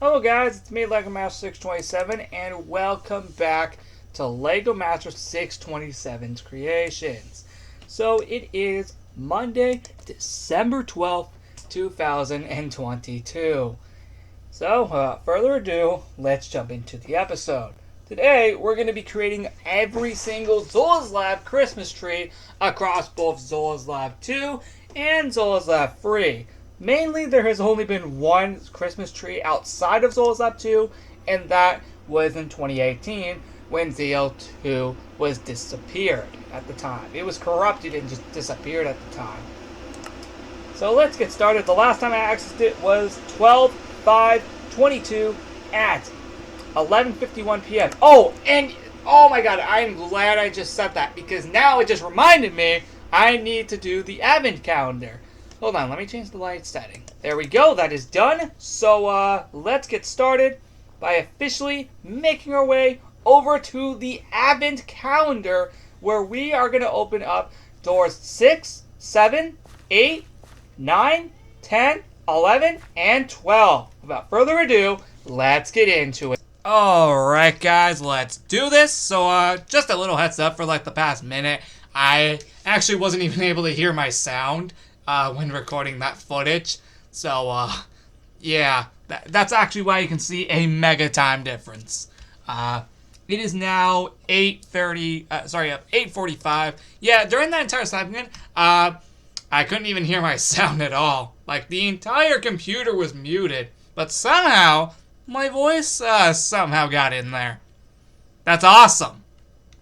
Hello guys, it's me Legomaster627 and welcome back to Legomaster627's Creations. So it is Monday, December 12th, 2022. So without further ado, let's jump into the episode. Today we're going to be creating every single Zola's Lab Christmas tree across both Zola's Lab 2 and Zola's Lab 3. Mainly, there has only been one Christmas tree outside of Zola's Lab 2, and that was in 2018 when ZL2 was disappeared at the time. It was corrupted and just disappeared at the time. So let's get started. The last time I accessed it was 12/5/22 at 11:51 p.m. Oh my god, I'm glad I just said that because now it just reminded me I need to do the advent calendar. Hold on, let me change the light setting. There we go, that is done. So, let's get started by officially making our way over to the Advent Calendar, where we are going to open up doors 6, 7, 8, 9, 10, 11, and 12. Without further ado, let's get into it. Alright guys, let's do this. So, just a little heads up for like the past minute. I actually wasn't even able to hear my sound when recording that footage. So, yeah, that's actually why you can see a mega time difference. It is now 8:45. Yeah, during that entire segment, I couldn't even hear my sound at all. Like, the entire computer was muted, but somehow, my voice, somehow got in there. That's awesome.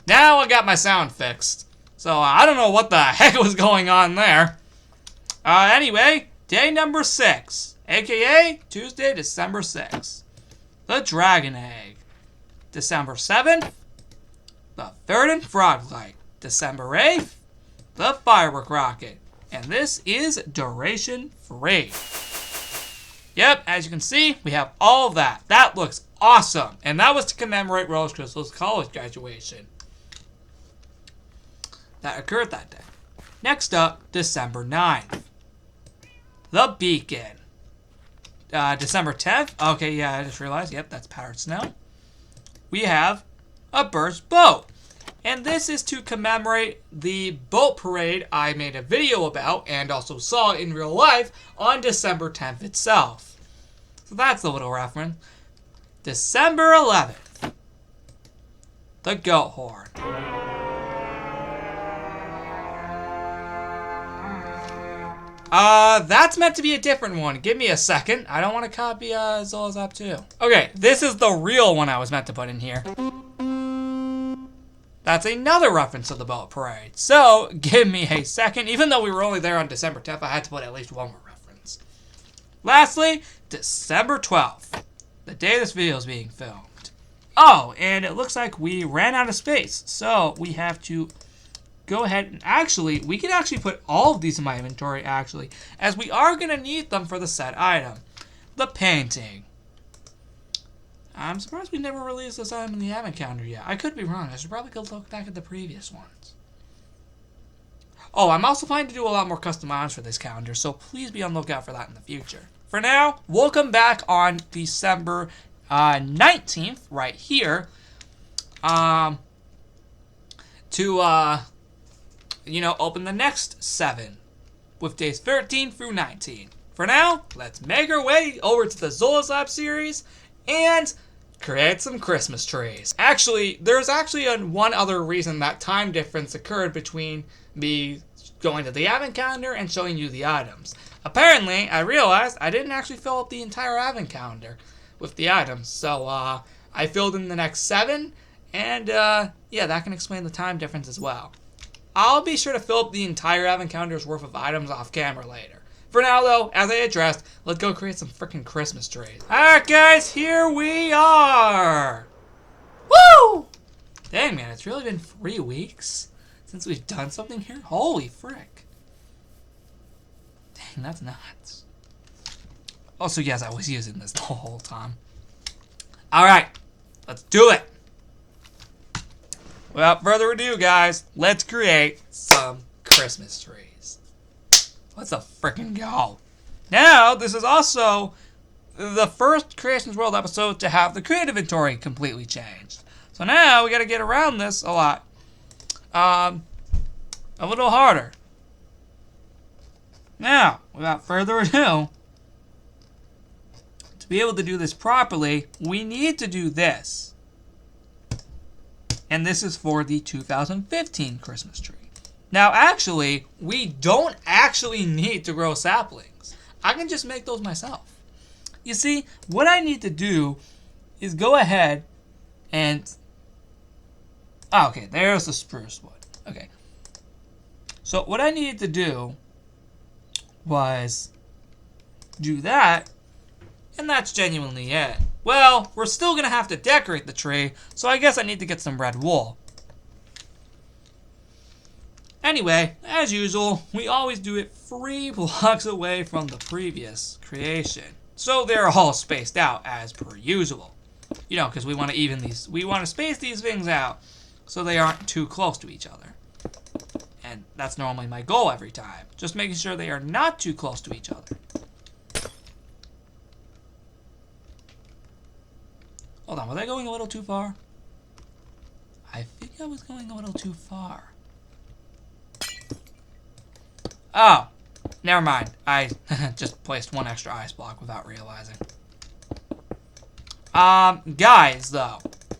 Now I got my sound fixed. So, I don't know what the heck was going on there. Anyway, day number 6, aka Tuesday, December 6th. The Dragon Egg. December 7th, the Verdant Froglight. December 8th, the Firework Rocket. And this is duration free. Yep, as you can see, we have all of that. That looks awesome. And that was to commemorate Rose Crystal's college graduation. That occurred that day. Next up, December 9th. The Beacon. December 10th. Okay, yeah, I just realized. Yep, that's powdered snow. We have a burst boat. And this is to commemorate the boat parade I made a video about and also saw in real life on December 10th itself. So that's a little reference. December 11th. The Goat Horn. That's meant to be a different one. Give me a second. I don't want to copy, Zola's Lab 2. Okay, this is the real one I was meant to put in here. That's another reference to the boat parade. So, give me a second. Even though we were only there on December 10th, I had to put at least one more reference. Lastly, December 12th. The day this video is being filmed. Oh, and it looks like we ran out of space. So, we have to go ahead and we can actually put all of these in my inventory, actually, as we are going to need them for the set item. The painting. I'm surprised we never released this item in the advent calendar yet. I could be wrong. I should probably go look back at the previous ones. Oh, I'm also planning to do a lot more custom items for this calendar, so please be on the lookout for that in the future. For now, we'll come back on December 19th, right here, to open the next 7 with days 13 through 19. For now, let's make our way over to the Zola's Lab series and create some Christmas trees. Actually, there's one other reason that time difference occurred between me going to the advent calendar and showing you the items. Apparently, I realized I didn't actually fill up the entire advent calendar with the items, so I filled in the next 7, and yeah, that can explain the time difference as well. I'll be sure to fill up the entire advent calendar's worth of items off camera later. For now, though, as I addressed, let's go create some freaking Christmas trees. Alright, guys, here we are! Woo! Dang, man, it's really been 3 weeks since we've done something here? Holy frick. Dang, that's nuts. Also, yes, I was using this the whole time. Alright, let's do it! Without further ado, guys, let's create some Christmas trees. Let's frickin' go. Now, this is also the first Creations World episode to have the creative inventory completely changed. So now we got to get around this a lot. A little harder. Now, without further ado, to be able to do this properly, we need to do this. And this is for the 2015 Christmas tree. Now, actually, we don't actually need to grow saplings. I can just make those myself. You see, what I need to do is go ahead and... Oh, okay, there's the spruce wood. Okay. So what I needed to do was do that, and that's genuinely it. Well, we're still going to have to decorate the tree, so I guess I need to get some red wool. Anyway, as usual, we always do it 3 blocks away from the previous creation. So they're all spaced out as per usual. You know, because we want to space these things out so they aren't too close to each other. And that's normally my goal every time. Just making sure they are not too close to each other. Hold on, was I going a little too far? I think I was going a little too far. Oh, never mind. I just placed 1 extra ice block without realizing. Guys, though,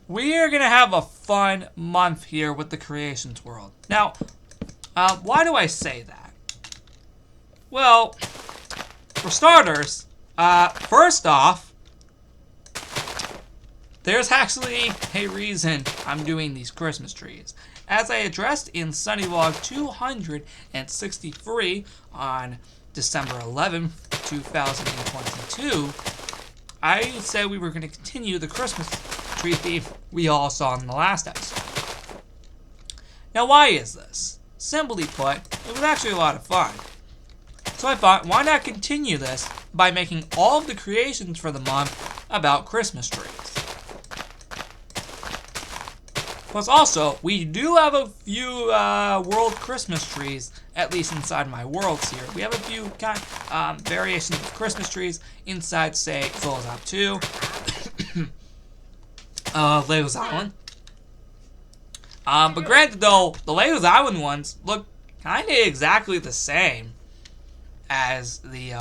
we are going to have a fun month here with the Creations World. Now, why do I say that? Well, for starters, first off, there's actually a reason I'm doing these Christmas trees. As I addressed in Sunny Log 263 on December 11th, 2022, I said we were going to continue the Christmas tree theme we all saw in the last episode. Now, why is this? Simply put, it was actually a lot of fun. So I thought, why not continue this by making all of the creations for the month about Christmas trees? Plus also, we do have a few world Christmas trees, at least inside my worlds here. We have a few variations of Christmas trees inside, say, Zola's Op 2, Lego's Island. But granted though, the Lego's Island ones look kind of exactly the same as the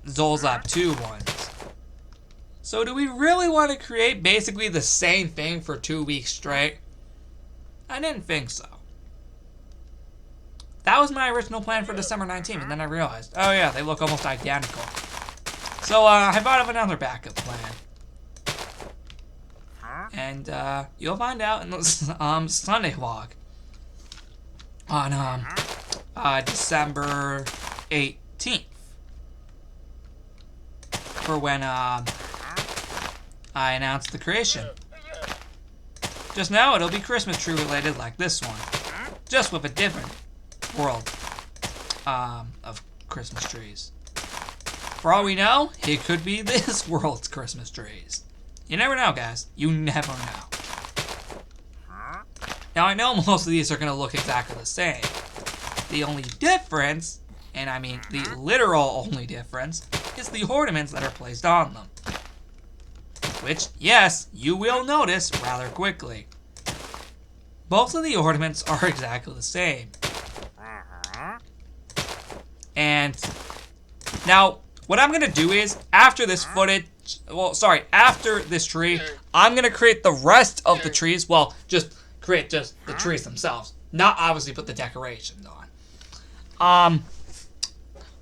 Zola's Op 2 ones. So do we really want to create basically the same thing for 2 weeks straight? I didn't think so. That was my original plan for December 19th, and then I realized, oh yeah, they look almost identical. So I thought of another backup plan. And you'll find out in the Sunday vlog on December 18th. For when I announced the creation. Just now, it'll be Christmas tree related like this one. Just with a different world of Christmas trees. For all we know, it could be this world's Christmas trees. You never know, guys. You never know. Now, I know most of these are going to look exactly the same. The only difference, and I mean the literal only difference, is the ornaments that are placed on them. Which, yes, you will notice rather quickly. Both of the ornaments are exactly the same. And now, what I'm going to do is, after this footage, after this tree, I'm going to create the rest of the trees. Well, just create just the trees themselves. Not obviously put the decorations on.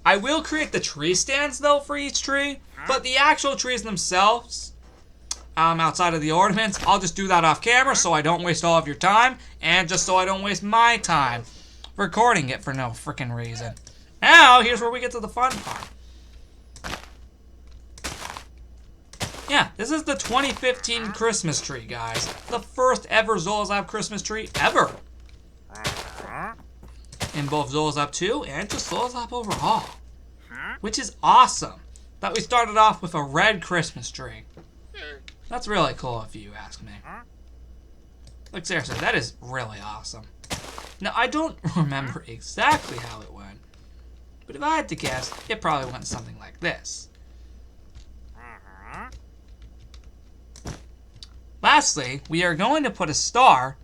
I will create the tree stands, though, for each tree. But the actual trees themselves, outside of the ornaments, I'll just do that off camera so I don't waste all of your time. And just so I don't waste my time recording it for no freaking reason. Now, here's where we get to the fun part. Yeah, this is the 2015 Christmas tree, guys. The first ever Zola's Op Christmas tree ever. In both Zola's Op 2 and just Zola's Op overall. Which is awesome. That we started off with a red Christmas tree. That's really cool if you ask me. Like seriously, that is really awesome. Now, I don't remember exactly how it went. But if I had to guess, it probably went something like this. lastly, we are going to put a star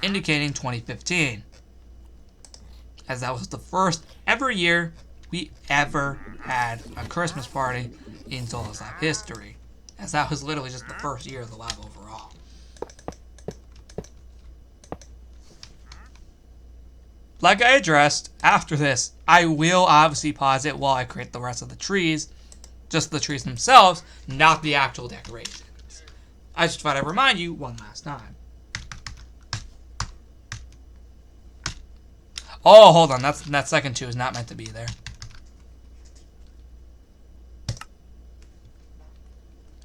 indicating 2015. As that was the first ever year we ever had a Christmas party in Zola's Lab history. As that was literally just the first year of the lab overall. Like I addressed, after this, I will obviously pause it while I create the rest of the trees. Just the trees themselves, not the actual decorations. I just thought I'd remind you one last time. Oh, hold on. That second 2 is not meant to be there.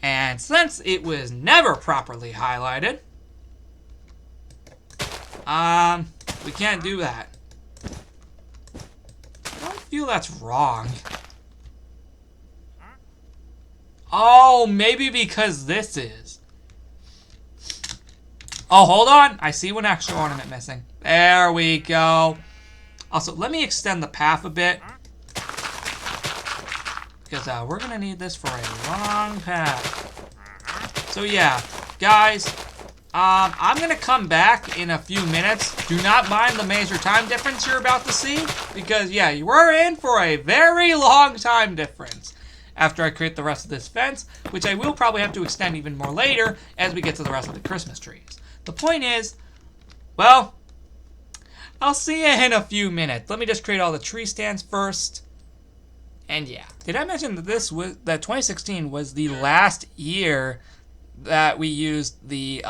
And since it was never properly highlighted, we can't do that. I don't feel that's wrong. Oh, maybe because this is. Oh, hold on. I see one extra ornament missing. There we go. Also, let me extend the path a bit. Because we're going to need this for a long path. So yeah, guys, I'm going to come back in a few minutes. Do not mind the major time difference you're about to see. Because yeah, you were in for a very long time difference. After I create the rest of this fence, which I will probably have to extend even more later as we get to the rest of the Christmas trees. The point is, well, I'll see you in a few minutes. Let me just create all the tree stands first. And yeah. Did I mention that that 2016 was the last year that we used the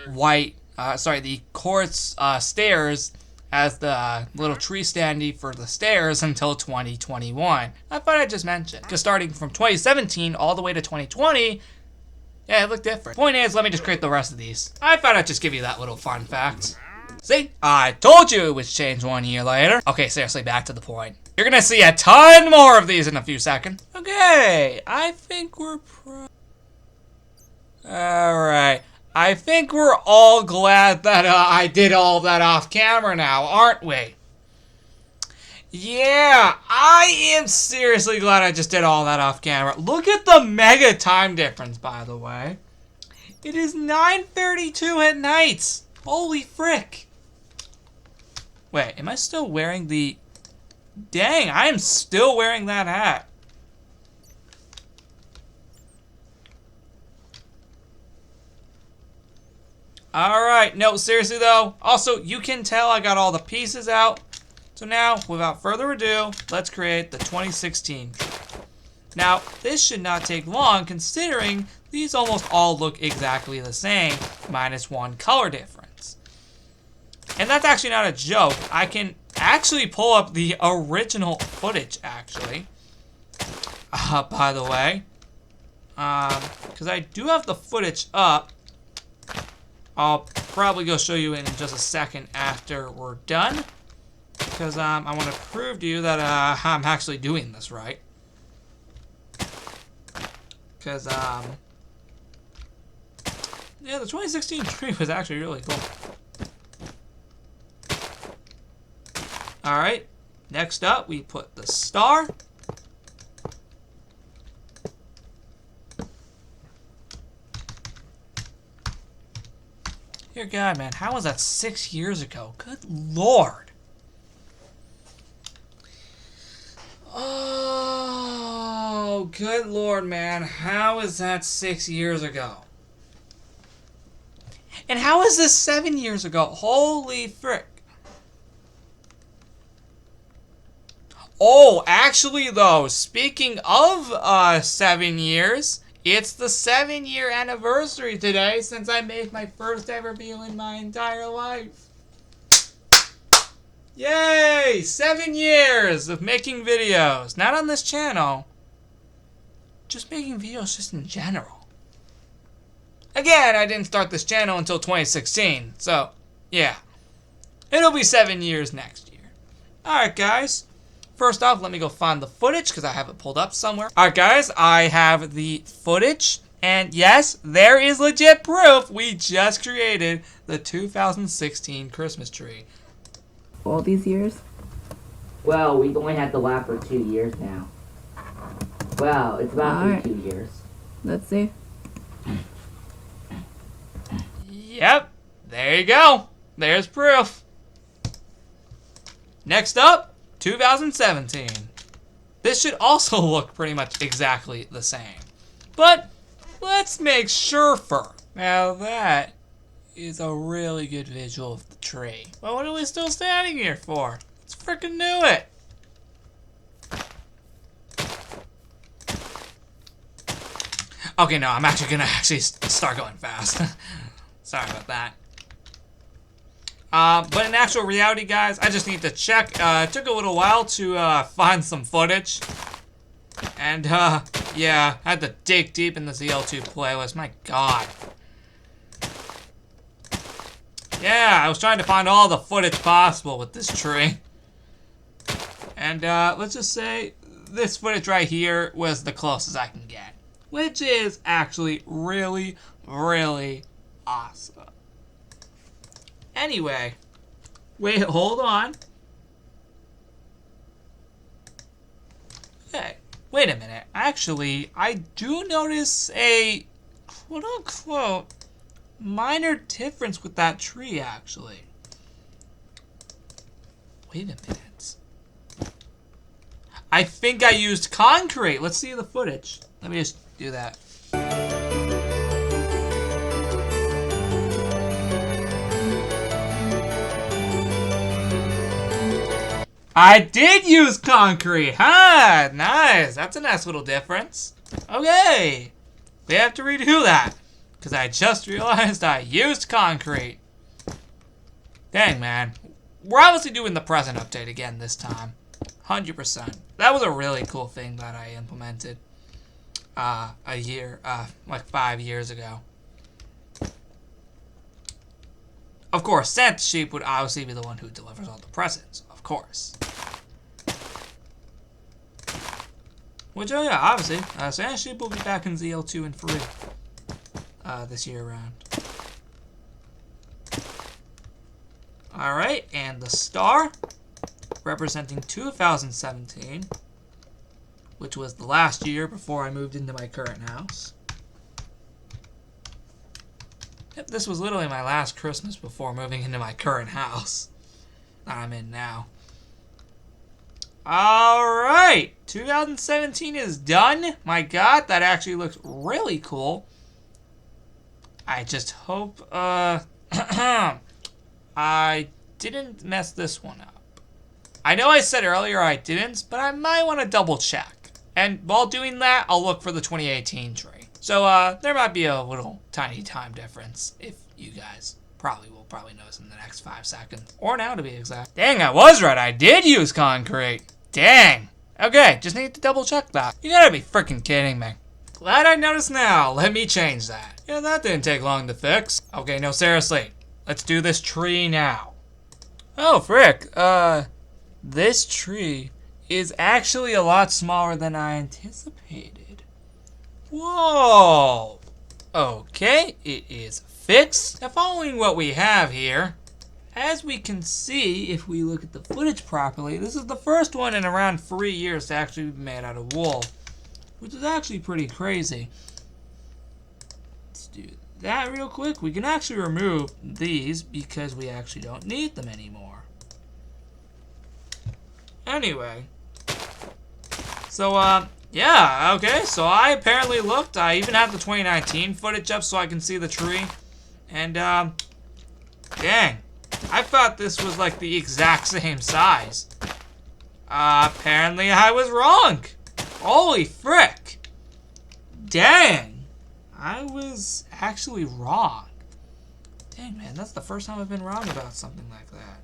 the quartz stairs as the little tree standee for the stairs until 2021. I thought I'd just mention. Because starting from 2017 all the way to 2020, yeah, it looked different. Point is, let me just create the rest of these. I thought I'd just give you that little fun fact. See? I told you it was changed 1 year later. Okay, seriously, back to the point. You're gonna see a ton more of these in a few seconds. Okay, I think we're Alright. I think we're all glad that I did all that off camera now, aren't we? Yeah, I am seriously glad I just did all that off camera. Look at the mega time difference, by the way. It is 9:32 at night. Holy frick. Wait, am I still wearing the... Dang, I am still wearing that hat. Alright, no, seriously though. Also, you can tell I got all the pieces out. So now, without further ado, let's create the 2016 tree. Now, this should not take long considering these almost all look exactly the same, minus one color difference. And that's actually not a joke. I can actually pull up the original footage, actually. By the way. Because I do have the footage up. I'll probably go show you in just a second after we're done. Because I want to prove to you that I'm actually doing this right. Because, yeah, the 2016 tree was actually really cool. Alright, next up we put the star. Dear God, man, how was that 6 years ago? Good Lord. Oh, good Lord, man. How is that 6 years ago? And how is this 7 years ago? Holy frick. Oh, actually, though, speaking of 7 years, it's the 7-year anniversary today since I made my first ever video in my entire life. Yay! 7 years of making videos. Not on this channel. Just making videos just in general. Again, I didn't start this channel until 2016. So, yeah. It'll be 7 years next year. Alright, guys. First off, let me go find the footage because I have it pulled up somewhere. Alright, guys. I have the footage. And yes, there is legit proof we just created the 2016 Christmas tree. All these years? Well, we've only had the lab for 2 years now. Well, it's about 2 years. Let's see. Yep, there you go. There's proof. Next up, 2017. This should also look pretty much exactly the same. But let's make sure first. Now that is a really good visual of the tree. Well, what are we still standing here for? Let's frickin' do it. Okay, no, I'm actually gonna start going fast. Sorry about that. But in actual reality, guys, I just need to check. It took a little while to find some footage. And, yeah, I had to dig deep in the ZL2 playlist. My God. Yeah, I was trying to find all the footage possible with this tree. And, let's just say this footage right here was the closest I can get. Which is actually really, really awesome. Anyway, wait, hold on. Hey, wait a minute. Actually, I do notice a quote-unquote minor difference with that tree, actually. Wait a minute. I think I used concrete. Let's see the footage. Let me just do that. I did use concrete, huh? Nice. That's a nice little difference. Okay. We have to redo that. Because I just realized I used concrete. Dang, man. We're obviously doing the present update again this time. 100%. That was a really cool thing that I implemented. Like 5 years ago. Of course, Santa Sheep would obviously be the one who delivers all the presents. Of course. Which, oh yeah, obviously, Santa Sheep will be back in ZL2 and 3 this year around. Alright, and the star, representing 2017, which was the last year before I moved into my current house. Yep, this was literally my last Christmas before moving into my current house that I'm in now. Alright, 2017 is done. My God, that actually looks really cool. I just hope, I didn't mess this one up. I know I said earlier I didn't, but I might want to double check. And while doing that, I'll look for the 2018 tree. So, there might be a little tiny time difference, if you guys will probably notice in the next 5 seconds. Or now, to be exact. Dang, I was right. I did use concrete. Dang. Okay, just need to double check that. You gotta be freaking kidding me. Glad I noticed now. Let me change that. Yeah, that didn't take long to fix. Okay, no, seriously. Let's do this tree now. Oh, frick. This tree is actually a lot smaller than I anticipated. Whoa. Okay, it is fixed. Now, following what we have here, as we can see, if we look at the footage properly, this is the first one in around 3 years to actually be made out of wool, which is actually pretty crazy. Let's do that real quick. We can actually remove these because we actually don't need them anymore. Anyway, so, yeah, okay, so I apparently looked. I even have the 2019 footage up so I can see the tree. And, dang. I thought this was like the exact same size. Apparently I was wrong. Holy frick. Dang. I was actually wrong. Dang, man, that's the first time I've been wrong about something like that.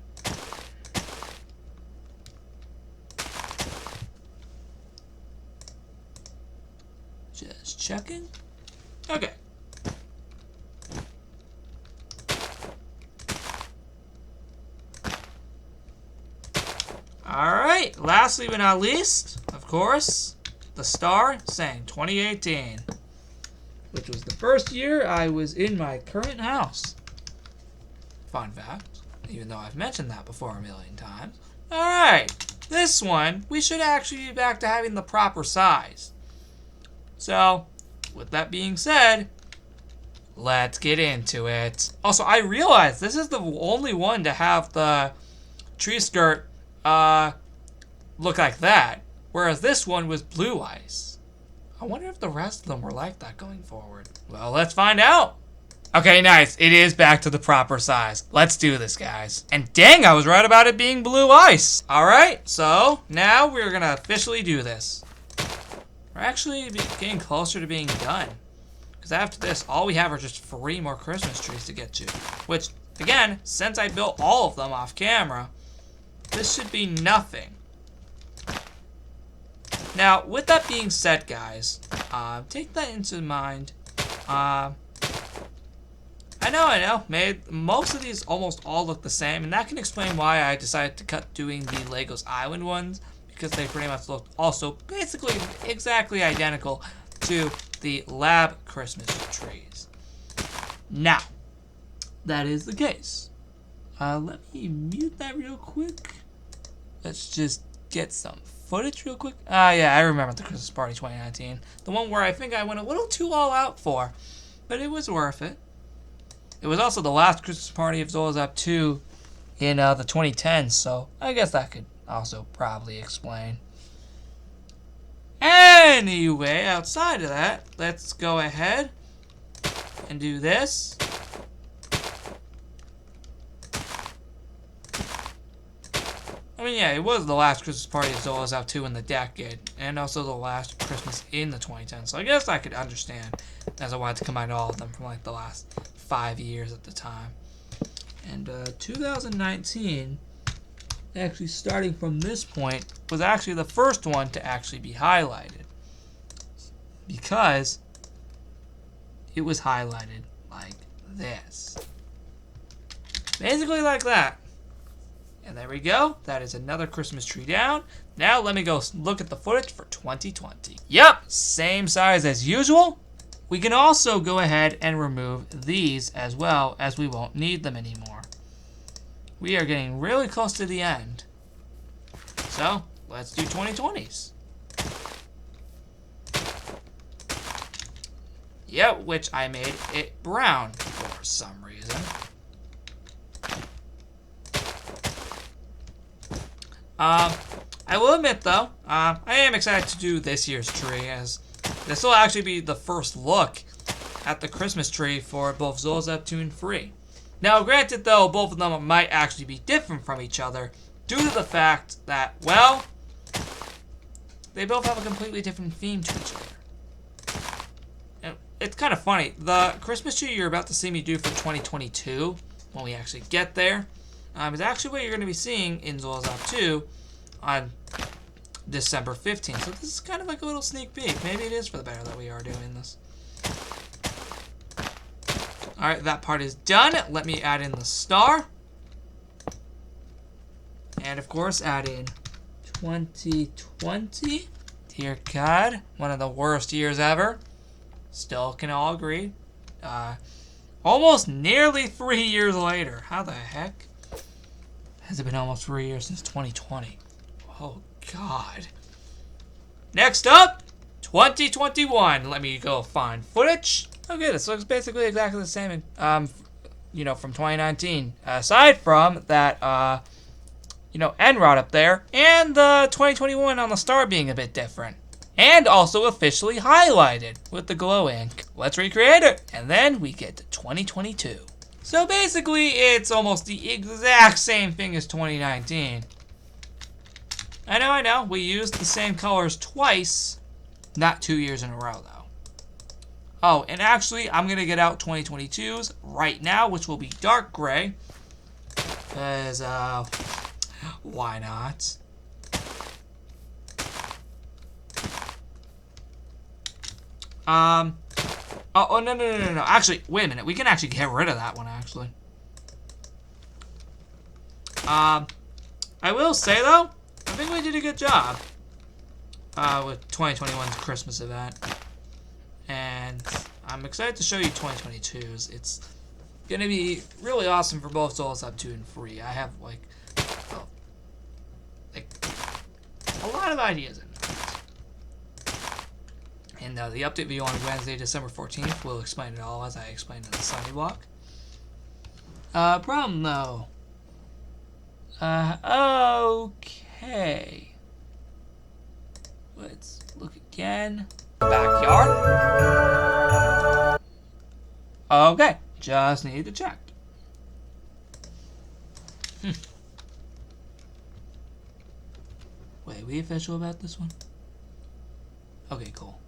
Just checking. Okay. Alright, lastly but not least, of course, the star saying 2018, which was the first year I was in my current house. Fun fact, even though I've mentioned that before a million times. Alright, this one, we should actually be back to having the proper size. So, with that being said, let's get into it. Also, I realized this is the only one to have the tree skirt look like that, whereas this one was blue ice. I wonder if the rest of them were like that going forward. Well, let's find out. Okay, nice. It is back to the proper size. Let's do this, guys. And dang, I was right about it being blue ice. All right, so now we're gonna officially do this. We're actually getting closer to being done. Because after this, all we have are just 3 more Christmas trees to get to. Which, again, since I built all of them off camera, this should be nothing. Now, with that being said, guys, take that into mind. I know, most of these almost all look the same, and that can explain why I decided to cut doing the Legos Island ones, because they pretty much look also basically exactly identical to the lab Christmas trees. Now, that is the case. Let me mute that real quick. Let's just get some footage real quick. Yeah, I remember the Christmas Party 2019. The one where I think I went a little too all out for, but it was worth it. It was also the last Christmas party of Zola's Up 2 in the 2010s, so I guess that could also probably explain. Anyway, outside of that, let's go ahead and do this. I mean, yeah, it was the last Christmas party of Zola's Up 2 in the decade, and also the last Christmas in the 2010s, so I guess I could understand, as I wanted to combine all of them from like the last 5 years at the time. And 2019, actually starting from this point, was actually the first one to actually be highlighted, because it was highlighted like this, basically like that. And there we go. That is another Christmas tree down. Now let me go look at the footage for 2020. Yep, same size as usual. We can also go ahead and remove these as well, as we won't need them anymore. We are getting really close to the end. So, let's do 2020s. Yep, which I made it brown for some reason. I will admit though, I am excited to do this year's tree, as this will actually be the first look at the Christmas tree for both Zola's Up 2 and 3. Now, granted though, both of them might actually be different from each other due to the fact that, well, they both have a completely different theme to each other. And it's kind of funny, the Christmas tree you're about to see me do for 2022, when we actually get there, is actually what you're going to be seeing in Zola's Up 2 on December 15th. So this is kind of like a little sneak peek. Maybe it is for the better that we are doing this. Alright, that part is done. Let me add in the star. And of course, add in 2020. Dear God, one of the worst years ever. Still can all agree. Almost nearly 3 years later. How the heck has it been almost 3 years since 2020? Oh, God. Next up, 2021. Let me go find footage. Okay, this looks basically exactly the same, you know, from 2019. Aside from that, you know, end rod up there, and the 2021 on the star being a bit different. And also officially highlighted with the glow ink. Let's recreate it, and then we get to 2022. So basically, it's almost the exact same thing as 2019. I know, we used the same colors twice, not 2 years in a row, though. Oh, and actually, I'm going to get out 2022's right now, which will be dark gray. Because, why not? Oh, no. Actually, wait a minute. We can actually get rid of that one, actually. I will say, though, I think we did a good job with 2021's Christmas event. And I'm excited to show you 2022's. It's going to be really awesome for both Zola's Up 2 and 3. I have, like a lot of ideas in there. And the update video on Wednesday, December 14th will explain it all as I explained in the Sunny Block. Problem though. Okay. Let's look again. Backyard. Okay, just need to check. Wait, are we official about this one? Okay, cool.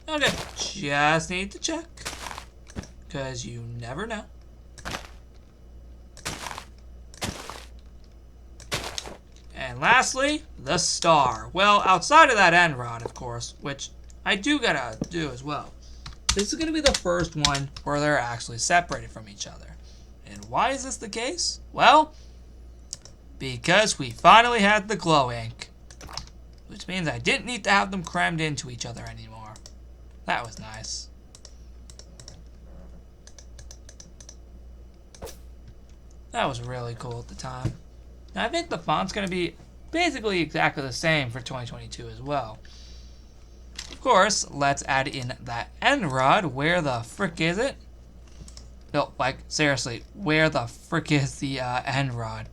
Okay, just need to check. Because you never know. And lastly, the star. Well, outside of that end rod, of course, which I do gotta do as well. This is gonna be the first one where they're actually separated from each other. And why is this the case? Well, because we finally had the glow ink. Which means I didn't need to have them crammed into each other anymore. That was nice. That was really cool at the time. Now, I think the font's going to be basically exactly the same for 2022 as well. Of course, let's add in that end rod. Where the frick is it? No, like, seriously, where the frick is the end rod?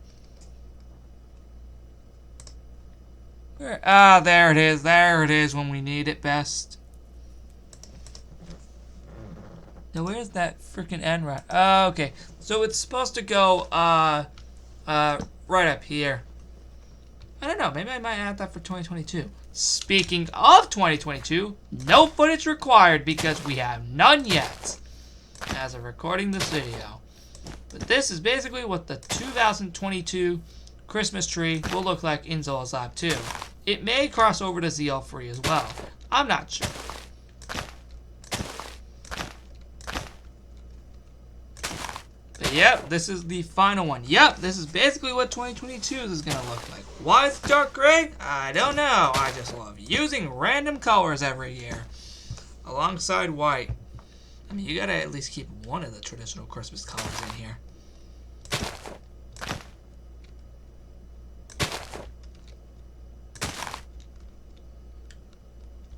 Where? Ah, there it is. There it is when we need it best. Now, where's that freaking end rod? Oh, okay. So it's supposed to go, right up here. I don't know. Maybe I might add that for 2022. Speaking of 2022, no footage required because we have none yet as of recording this video. But this is basically what the 2022 Christmas tree will look like in Zola's Lab 2. It may cross over to ZL3 as well. I'm not sure. But yep, this is the final one. Yep, this is basically what 2022 is going to look like. Why it's dark gray? I don't know. I just love using random colors every year alongside white. I mean, you got to at least keep one of the traditional Christmas colors in here.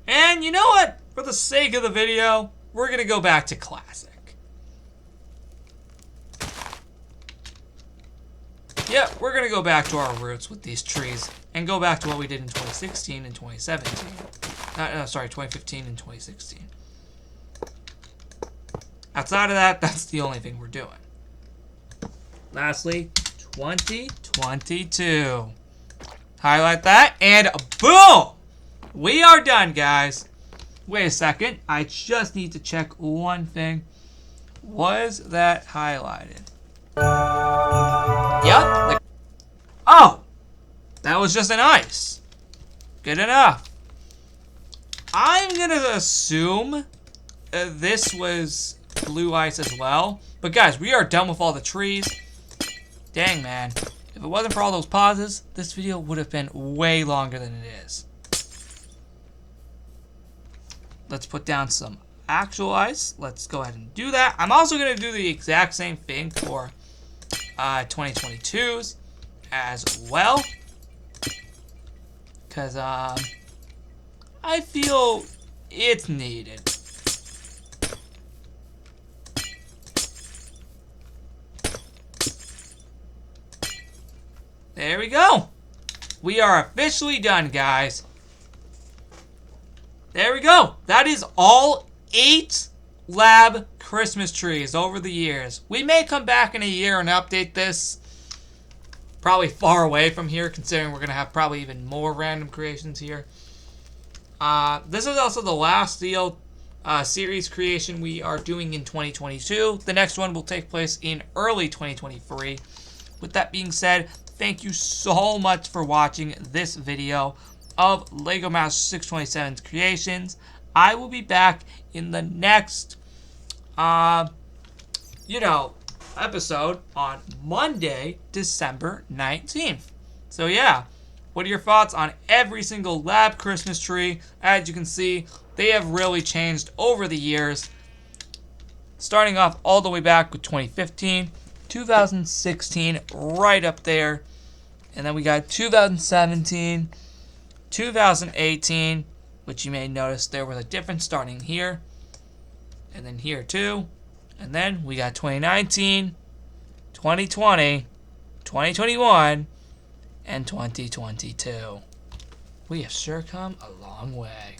And you know what? For the sake of the video, we're going to go back to classic. Yeah, we're going to go back to our roots with these trees and go back to what we did in 2016 and 2017. Sorry, 2015 and 2016. Outside of that, that's the only thing we're doing. Lastly, 2022. Highlight that, and boom! We are done, guys. Wait a second. I just need to check one thing. Was that highlighted? Yep. Oh! That was just an ice. Good enough. I'm going to assume this was blue ice as well. But guys, we are done with all the trees. Dang, man. If it wasn't for all those pauses, this video would have been way longer than it is. Let's put down some actual ice. Let's go ahead and do that. I'm also going to do the exact same thing for 2022's as well. Because I feel it's needed. There we go. We are officially done, guys. There we go. That is all 8 lab Christmas trees over the years. We may come back in a year and update this. Probably far away from here, considering we're going to have probably even more random creations here. This is also the last ZL series creation we are doing in 2022. The next one will take place in early 2023. With that being said, thank you so much for watching this video of Legomaster627's creations. I will be back in the next, episode on Monday, December 19th. So yeah, what are your thoughts on every single lab Christmas tree? As you can see, they have really changed over the years. Starting off all the way back with 2015, 2016, right up there. And then we got 2017, 2018, which you may notice there was a difference starting here. And then here too. And then we got 2019, 2020, 2021, and 2022. We have sure come a long way.